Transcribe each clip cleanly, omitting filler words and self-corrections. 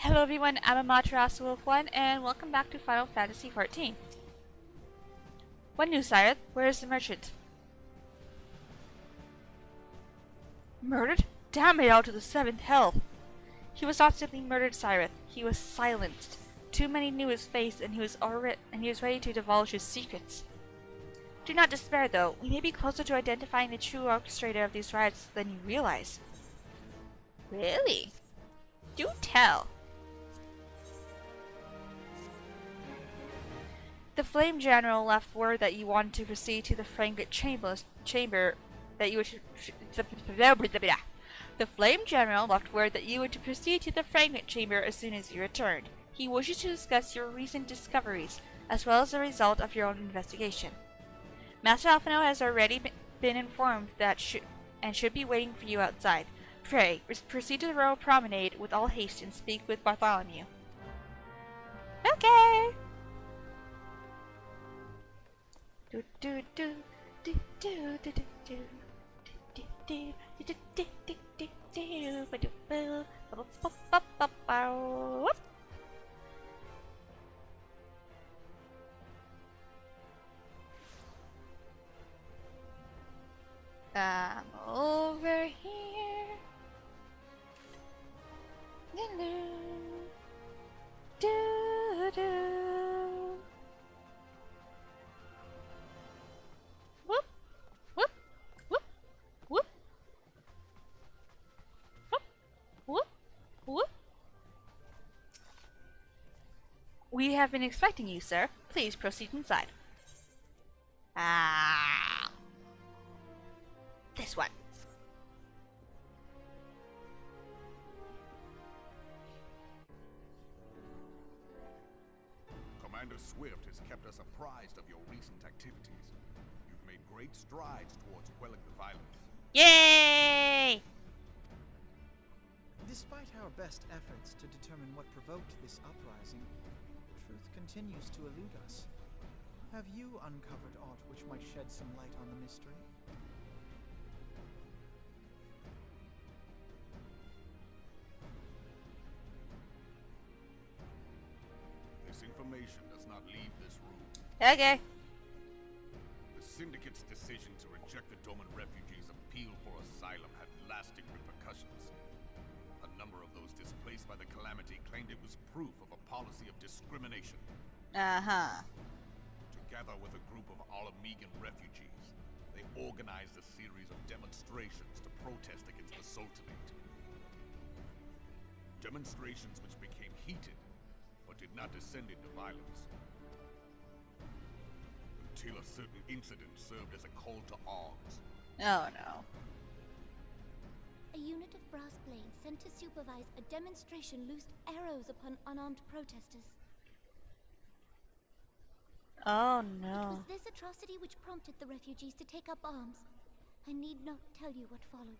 Hello everyone, I'm Amaterasu Wolf 1 and welcome back to Final Fantasy XIV. What news, Cyrith? Where is the merchant? Murdered? Damn it all to the seventh hell! He was not simply murdered, Cyrith. He was silenced. Too many knew his face and he was ready to divulge his secrets. Do not despair though, we may be closer to identifying the true orchestrator of these riots than you realize. Really? Do tell. The Flame General left word that you wanted to proceed to the Fragment Chamber that you would The Flame General left word that you were to proceed to the Fragment Chamber as soon as you returned. He wishes to discuss your recent discoveries, as well as the result of your own investigation. Master Alphino has already been informed that should be waiting for you outside. Pray, proceed to the Royal Promenade with all haste and speak with Bartholomew. Okay! Do do do do do do do do do do do do do do do. I'm over here. Do do. Whoop whoop whoop whoop whoop whoop whoop. We have been expecting you, sir. Please proceed inside. Ah, this one. Commander Swift has kept us apprised of your recent activities. You've made great strides towards quelling the violence. Yay! Despite our best efforts to determine what provoked this uprising, truth continues to elude us. Have you uncovered aught which might shed some light on the mystery? This information does not leave this room. Okay. The Syndicate's decision to reject the Doman refugees' appeal for asylum had lasting repercussions. A number of those displaced by the calamity claimed it was proof of a policy of discrimination. Uh-huh. Together with a group of Alamegan refugees, they organized a series of demonstrations to protest against the Sultanate. Demonstrations which became heated, but did not descend into violence. Until a certain incident served as a call to arms. Oh no. A unit of brass blades sent to supervise a demonstration loosed arrows upon unarmed protesters. Oh It no. was this atrocity which prompted the refugees to take up arms. I need not tell you what followed.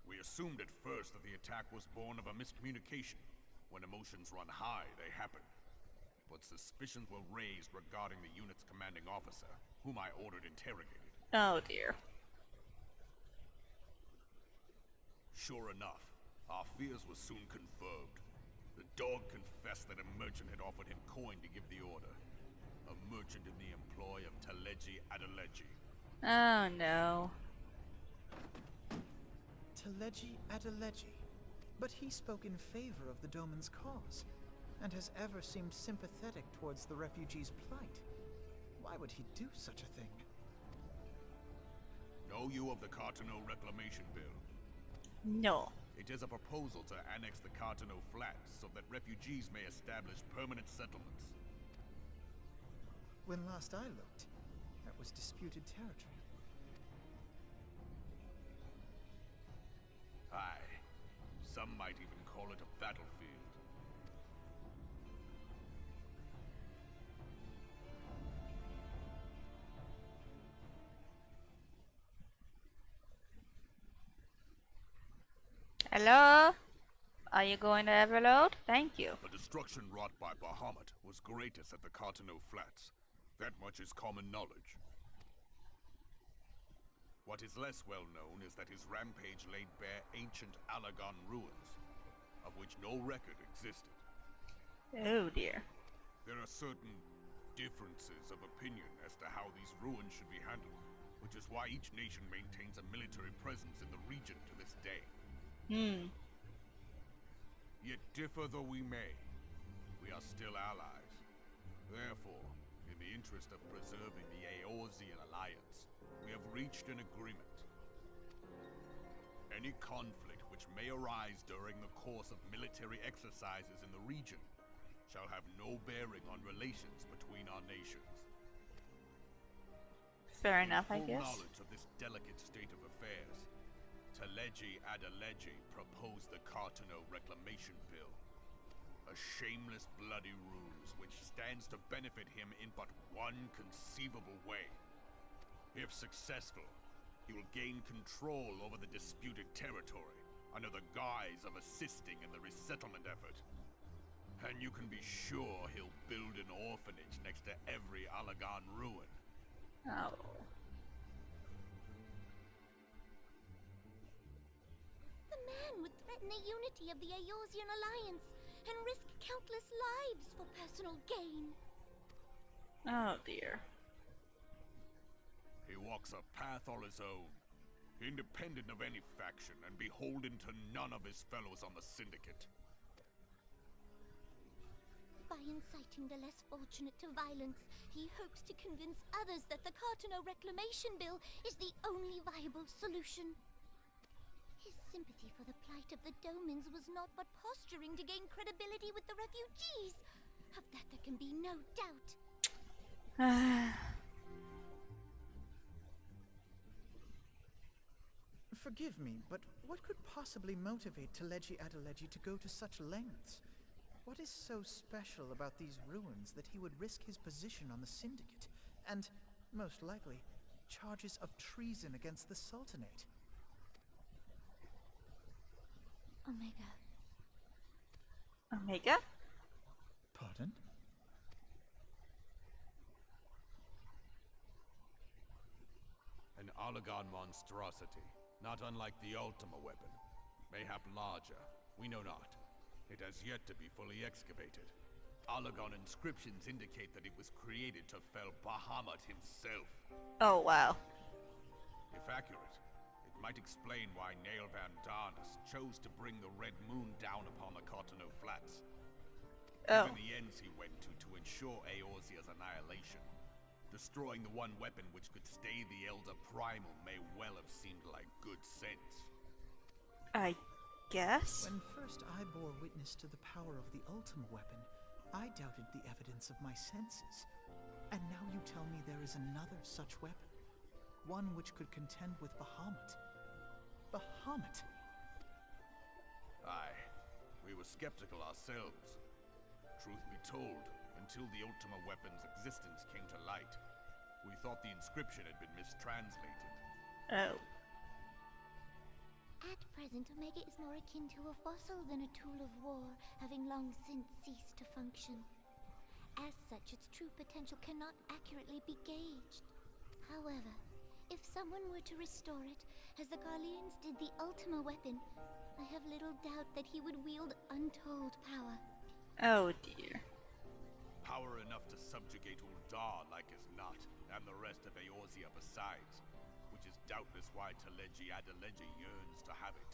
We assumed at first that the attack was born of a miscommunication. When emotions run high, they happen. But suspicions were raised regarding the unit's commanding officer, whom I ordered interrogated. Oh dear. Sure enough, our fears were soon confirmed. The dog confessed that a merchant had offered him coin to give the order. A merchant in the employ of Teleji Adeleji. Oh no. Teleji Adeleji. But he spoke in favor of the Doman's cause, and has ever seemed sympathetic towards the refugees' plight. Why would he do such a thing? Know you of the Cartano Reclamation Bill? No. It is a proposal to annex the Cartano Flats so that refugees may establish permanent settlements. When last I looked, that was disputed territory. Aye. Some might even call it a battlefield. Hello? Are you going to Everload? Thank you. The destruction wrought by Bahamut was greatest at the Cartano Flats. That much is common knowledge. What is less well known is that his rampage laid bare ancient Alagon ruins. of which no record existed. Oh dear. There are certain differences of opinion as to how these ruins should be handled, which is why each nation maintains a military presence in the region to this day. Yet differ though we may, we are still allies. Therefore, in the interest of preserving the Eorzean alliance, we have reached an agreement. Any conflict which may arise during the course of military exercises in the region shall have no bearing on relations between our nations. Fair enough, I In full guess. knowledge of this delicate state of affairs, Teleji Adeleji proposed the Cartano Reclamation Bill. A shameless bloody ruse which stands to benefit him in but one conceivable way. If successful, he will gain control over the disputed territory under the guise of assisting in the resettlement effort. And you can be sure he'll build an orphanage next to every Allagan ruin. Oh. The man would threaten the unity of the Eorzean alliance and risk countless lives for personal gain. Oh dear. He walks a path all his own, independent of any faction and beholden to none of his fellows on the Syndicate. By inciting the less fortunate to violence, he hopes to convince others that the Cartano Reclamation Bill is the only viable solution. His sympathy for the plight of the Domans was not but posturing to gain credibility with the refugees. Of that there can be no doubt. Forgive me, but what could possibly motivate Teleji Adeleji to go to such lengths? What is so special about these ruins that he would risk his position on the Syndicate, and, most likely, charges of treason against the Sultanate? Omega. Omega? Pardon? An Allagan monstrosity, not unlike the Ultima weapon. Mayhap larger, we know not. It has yet to be fully excavated. Allagan inscriptions indicate that it was created to fell Bahamut himself. Oh wow. If accurate, it might explain why Nail Van Darnus chose to bring the Red Moon down upon the Cartano Flats. Oh. Even the ends he went to ensure Eorzea's annihilation. Destroying the one weapon which could stay the Elder Primal may well have seemed like good sense. I guess? When first I bore witness to the power of the Ultima weapon, I doubted the evidence of my senses. And now you tell me there is another such weapon. One which could contend with Bahamut. Bahamut! Aye, we were skeptical ourselves. Truth be told, until the Ultima weapon's existence came to light, we thought the inscription had been mistranslated. Oh. At present, Omega is more akin to a fossil than a tool of war, having long since ceased to function. As such, its true potential cannot accurately be gauged. However, if someone were to restore it, as the Garleans did the Ultima weapon, I have little doubt that he would wield untold power. Oh dear. Power enough to subjugate Uldar like as not, and the rest of Eorzea besides, which is doubtless why Teleji Adeleji yearns to have it.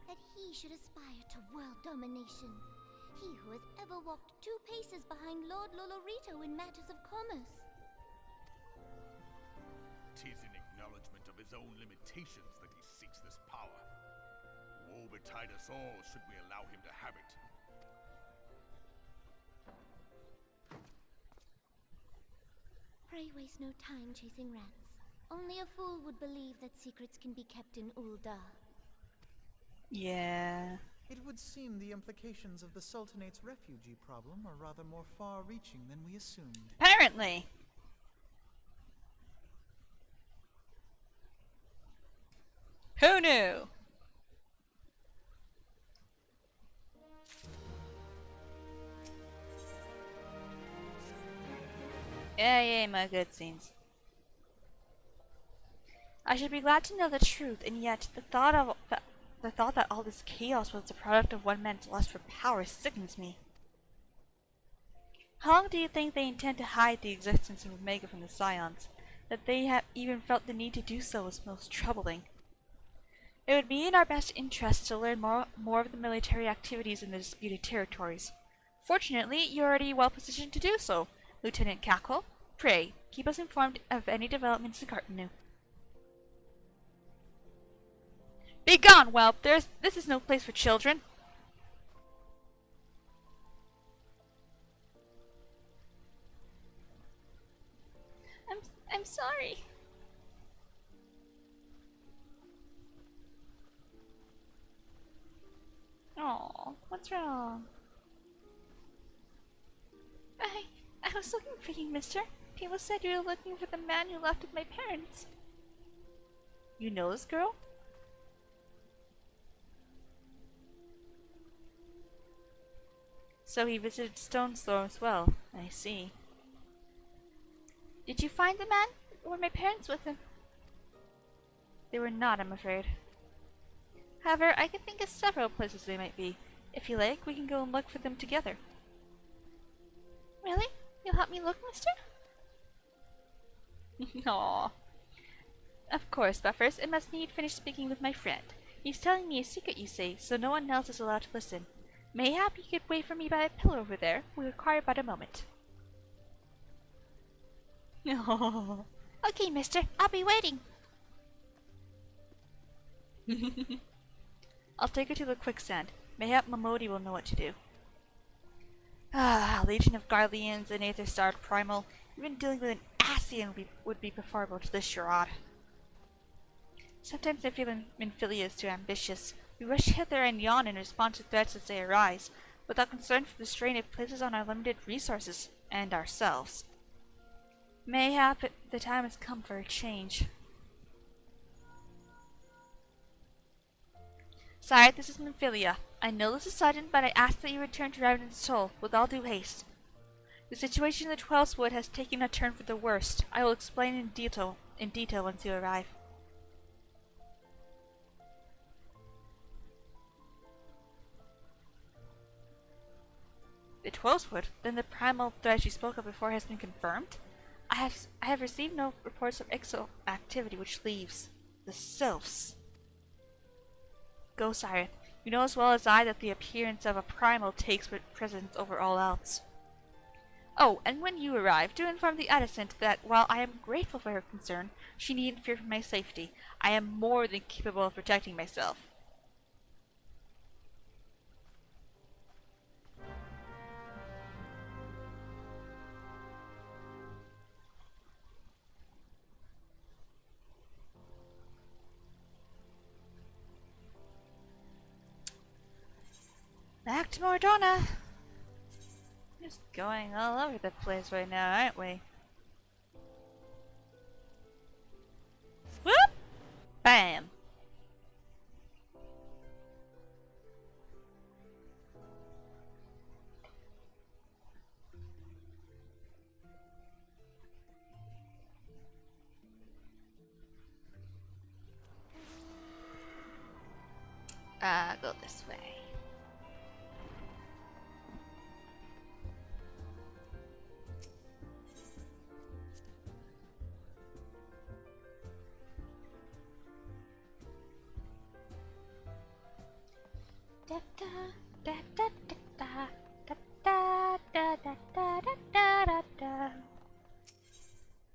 That he should aspire to world domination. He who has ever walked 2 paces behind Lord Lolorito in matters of commerce. 'Tis in acknowledgement of his own limitations that he seeks this power. Woe betide us all should we allow him to have it. Pray waste no time chasing rats. Only a fool would believe that secrets can be kept in Uldar. Yeah. It would seem the implications of the Sultanate's refugee problem are rather more far-reaching than we assumed. Apparently. Who knew? Yay, my good scenes. I should be glad to know the truth, and yet the thought of The thought that all this chaos was the product of one man's lust for power sickens me. How long do you think they intend to hide the existence of Omega from the Scions? That they have even felt the need to do so is most troubling. It would be in our best interest to learn more of the military activities in the disputed territories. Fortunately, you are already well positioned to do so, Lieutenant Cackle. Pray, keep us informed of any developments in Cartonu. Begone, whelp! This is no place for children. I'm sorry. Oh, what's wrong? I was looking for you, mister. People said you were looking for the man who left with my parents. You know this girl? So he visited Stone's Throw as well. I see. Did you find the man? Were my parents with him? They were not, I'm afraid. However, I can think of several places they might be. If you like, we can go and look for them together. Really? You'll help me look, mister? Aww. Of course, but first I must need finish speaking with my friend. He's telling me a secret, you say, so no one else is allowed to listen. Mayhap you could wait for me by a pillar over there. We require but a moment. Oh. Okay, mister. I'll be waiting. I'll take her to the quicksand. Mayhap Momodi will know what to do. Ah, a legion of Garleans and Aether-starred Primal. Even dealing with an Ascian would be preferable to this charade. Sometimes I feel Minfilia is too ambitious. We rush hither and yon in response to threats as they arise, without concern for the strain it places on our limited resources, and ourselves. Mayhap the time has come for a change. Sire, this is Minfilia. I know this is sudden, but I ask that you return to Raven's Soul with all due haste. The situation in the 12th Wood has taken a turn for the worst. I will explain in detail once you arrive. The 12th Wood? Then the primal threat you spoke of before has been confirmed? I have received no reports of exo activity, which leaves the sylphs. Go, Sire. You know as well as I that the appearance of a primal takes precedence over all else. Oh, and when you arrive, do inform the Addiscent that while I am grateful for her concern, she needn't fear for my safety. I am more than capable of protecting myself. Back to Mordona! Just going all over the place right now, aren't we? Whoop! Bam! Go this way. Da da da da da da da da da da da da da.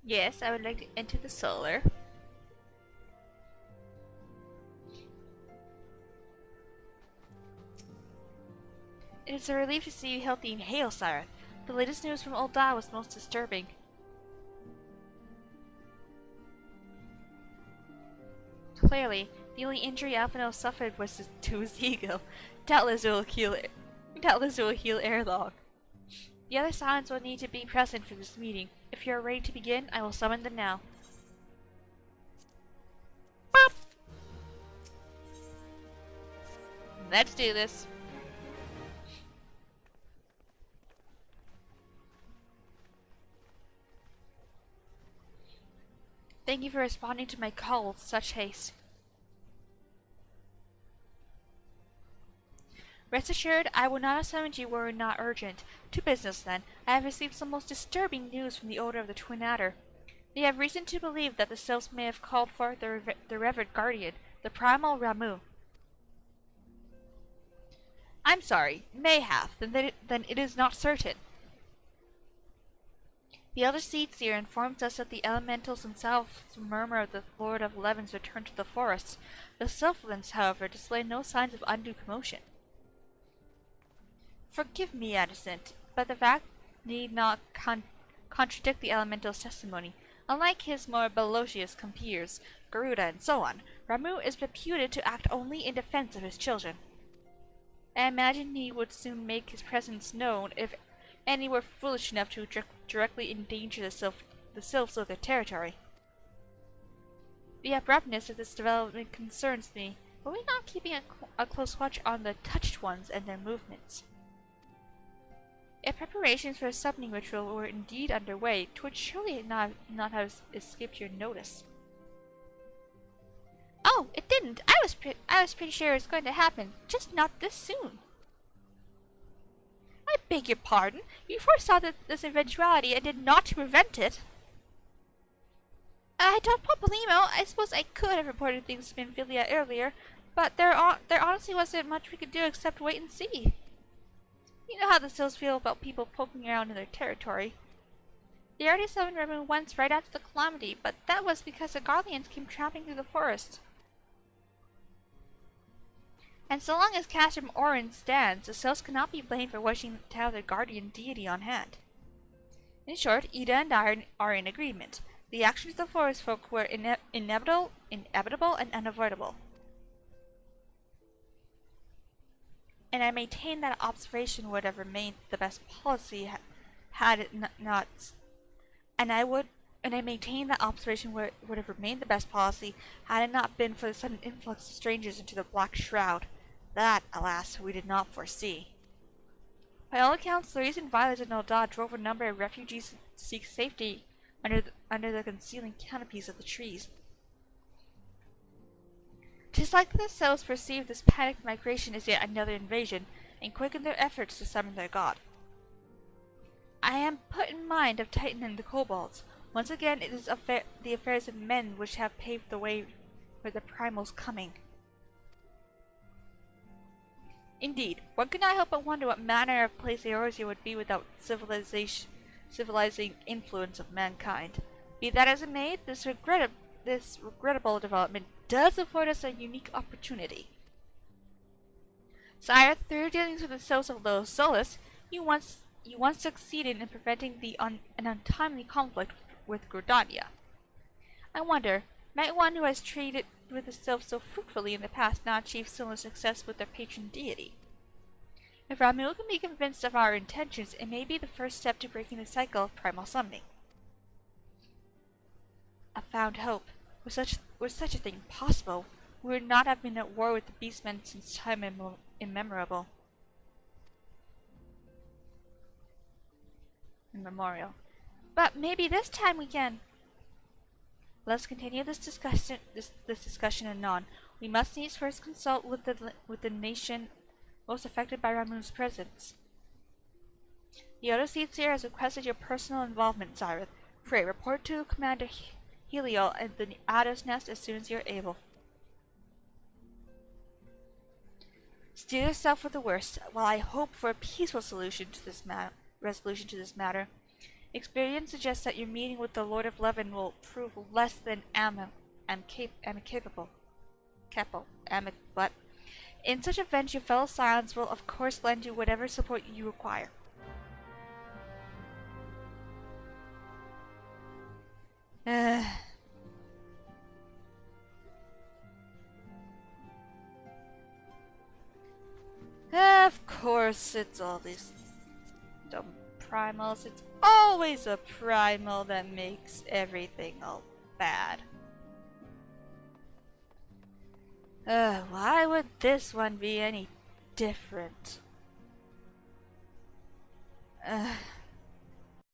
Yes, I would like to enter the solar. It is a relief to see you healthy and hale, Sire. The latest news from Old Da was most disturbing. Clearly, the only injury Alphino suffered was to his ego. Doubtless it will heal ere long. The other Scions will need to be present for this meeting. If you are ready to begin, I will summon them now. Boop. Let's do this. Thank you for responding to my call with such haste. Rest assured, I would not have summoned you were it not urgent. To business, then. I have received some most disturbing news from the Order of the Twin Adder. They have reason to believe that the sylphs may have called forth the revered guardian, the Primal Ramu. I'm sorry, may have, then it is not certain. The elder seed seer informs us that the elementals themselves murmur of the Lord of Levin's return to the forest. The sylphlands, however, display no signs of undue commotion. Forgive me, Addison, but the fact need not contradict the elemental's testimony. Unlike his more bellicose compeers, Garuda and so on, Ramu is reputed to act only in defense of his children. I imagine he would soon make his presence known if any were foolish enough to directly endanger the sylphs of their territory. The abruptness of this development concerns me. Were we not keeping a close watch on the touched ones and their movements? If preparations for a summoning ritual were indeed underway, 'twould surely not have escaped your notice. Oh, it didn't. I was pretty sure it was going to happen, just not this soon. I beg your pardon. You foresaw this eventuality and did not prevent it. I don't blame you. I suppose I could have reported things to Minfilia earlier, but there honestly wasn't much we could do except wait and see. You know how the sylphs feel about people poking around in their territory. They already summoned Ramu once right after the calamity, but that was because the Guardians came tramping through the forest. And so long as Castrum Orin stands, the sylphs cannot be blamed for wishing to have their guardian deity on hand. In short, Ida and I are in agreement. The actions of the forest folk were inevitable and unavoidable. And I maintain that observation would have remained the best policy had it not. And I maintain that observation would have remained the best policy had it not been for the sudden influx of strangers into the Black Shroud. That, alas, we did not foresee. By all accounts, the recent violence in Noldad drove a number of refugees to seek safety under the concealing canopies of the trees. 'Tis likely the sylphs perceive this panicked migration as yet another invasion, and quicken their efforts to summon their god. I am put in mind of Titan and the kobolds. Once again, it is the affairs of men which have paved the way for the Primal's coming. Indeed, one could not help but wonder what manner of place Eorzea would be without civilizing influence of mankind. Be that as it may, this regrettable development does afford us a unique opportunity. Sire, through dealings with the sylphs of Los Solis, you once succeeded in preventing an untimely conflict with Gordania. I wonder, might one who has traded with the sylphs so fruitfully in the past now achieve similar success with their patron deity? If Ramu can be convinced of our intentions, it may be the first step to breaking the cycle of primal summoning. A found hope. Was such a thing possible, we would not have been at war with the beastmen since time immemorial. Immemorial. But maybe this time we can. Let's continue this discussion anon. We must needs first consult with the nation most affected by Ramu's presence. The other seer has requested your personal involvement, Cyrith. Pray report to Commander Heliol and the Adder's Nest as soon as you're able. Steel yourself for the worst, while I hope for a peaceful resolution to this matter. Experience suggests that your meeting with the Lord of Levin will prove less than amicable. But in such event, your fellow Scions will of course lend you whatever support you require. Of course, it's all these dumb primals. It's always a primal that makes everything all bad. Why would this one be any different?